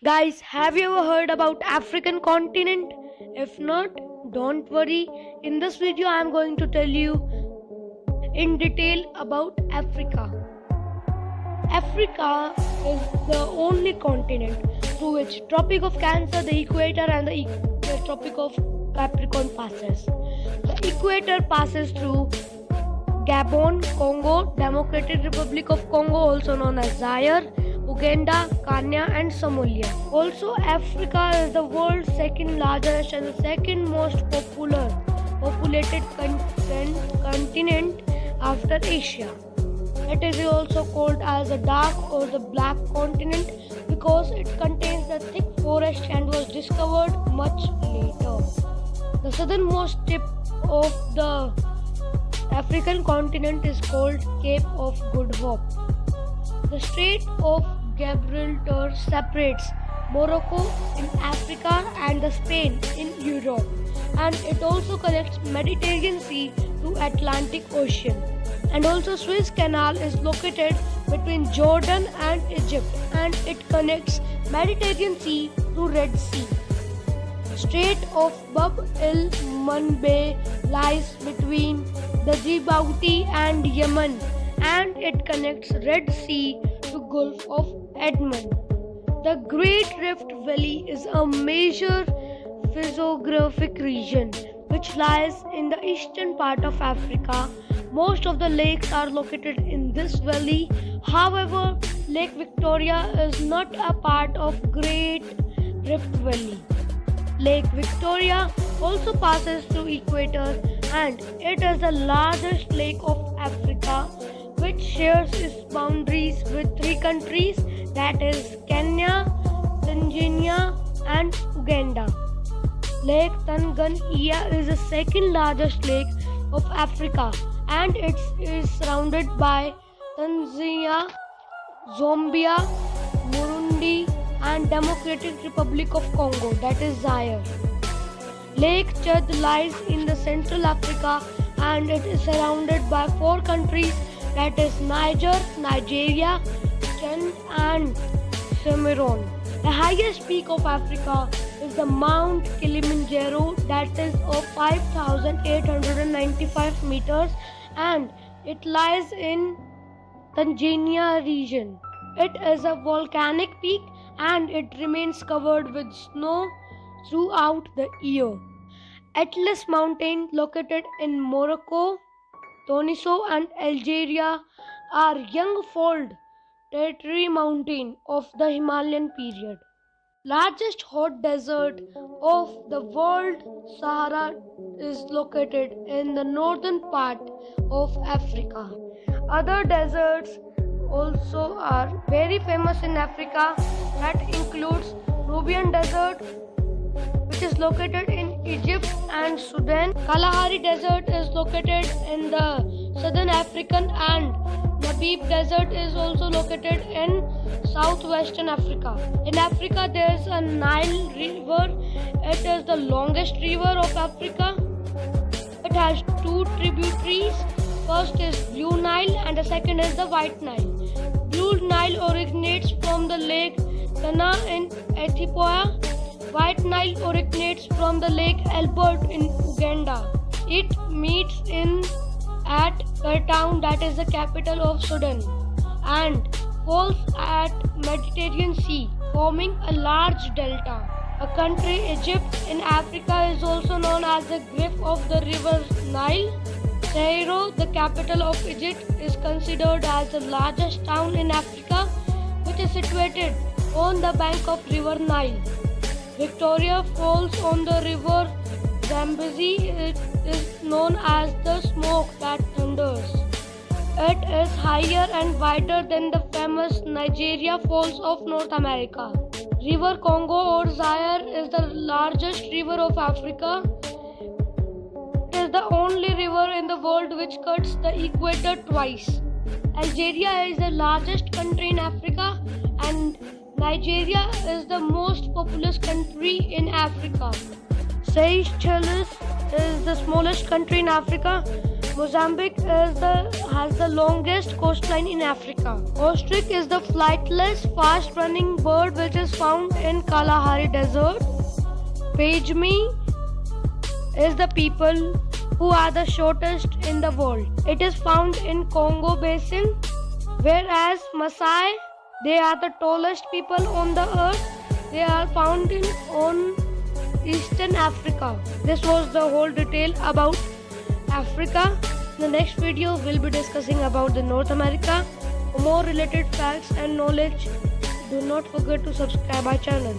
Guys, have you ever heard about African continent? If not, don't worry. In this video I am going to tell you in detail about Africa. Africa is the only continent through which Tropic of Cancer, the equator and the Tropic of Capricorn passes. The equator passes through Gabon, Congo, Democratic Republic of Congo also known as Zaire, Uganda, Kenya and Somalia. Also, Africa is the world's second largest and the second most populated continent after Asia. It is also called as the dark or the black continent because it contains the thick forest and was discovered much later. The southernmost tip of the African continent is called Cape of Good Hope. The Strait of Gibraltar separates Morocco in Africa and the Spain in Europe, and it also connects Mediterranean Sea to Atlantic Ocean. And also Suez Canal is located between Jordan and Egypt, and it connects Mediterranean Sea to Red Sea. Strait of Bab el Mandeb lies between the Djibouti and Yemen, and it connects Red Sea to Gulf of Aden. The Great Rift Valley is a major physiographic region which lies in the eastern part of Africa. Most of the lakes are located in this valley. However, Lake Victoria is not a part of Great Rift Valley. Lake Victoria also passes through equator, and it is the largest lake of Africa, which shares its boundaries with three countries, that is Kenya, Tanzania and Uganda. Lake Tanganyika is the second largest lake of Africa, and it is surrounded by Tanzania, Zambia, Burundi and Democratic Republic of Congo, that is Zaire. Lake Chad lies in the Central Africa, and it is surrounded by four countries, that is Niger, Nigeria, Chad and Cameroon. The highest peak of Africa is the Mount Kilimanjaro, that is of 5,895 meters, and it lies in Tanzania region. It is a volcanic peak and it remains covered with snow throughout the year. Atlas Mountain, located in Morocco, Tunisia and Algeria, are young fold tertiary mountain of the Himalayan period. Largest hot desert of the world, Sahara, is located in the northern part of Africa. Other deserts also are very famous in Africa. That includes Nubian Desert, which is located in Egypt and Sudan. Kalahari Desert is located in the southern African, and Namib Desert is also located in southwestern Africa. In Africa there is a Nile River. It is the longest river of Africa. It has two tributaries. First is Blue Nile and the second is the White Nile. Blue Nile originates from the lake Tana in Ethiopia. White Nile originates from the lake Albert in Uganda. It meets at Khartoum, that is the capital of Sudan, and falls at Mediterranean Sea, forming a large delta. A country, Egypt in Africa, is also known as the Grip of the river Nile. Cairo, the capital of Egypt, is considered as the largest town in Africa, which is situated on the bank of river Nile. Victoria Falls on the river Zambezi. It is known as the smoke that thunders. It is higher and wider than the famous Niagara Falls of North America. River Congo or Zaire is the largest river of Africa. It is the only river in the world which cuts the equator twice. Algeria is the largest country in Africa, and Nigeria is the most populous country in Africa. Seychelles is the smallest country in Africa. Mozambique has the longest coastline in Africa. Ostrich is the flightless, fast-running bird which is found in Kalahari Desert. Pygmy is the people who are the shortest in the world. It is found in Congo Basin, whereas Maasai, they are the tallest people on the earth. They are found on Eastern Africa. This was the whole detail about Africa. In the next video, we'll be discussing about the North America. For more related facts and knowledge, do not forget to subscribe our channel.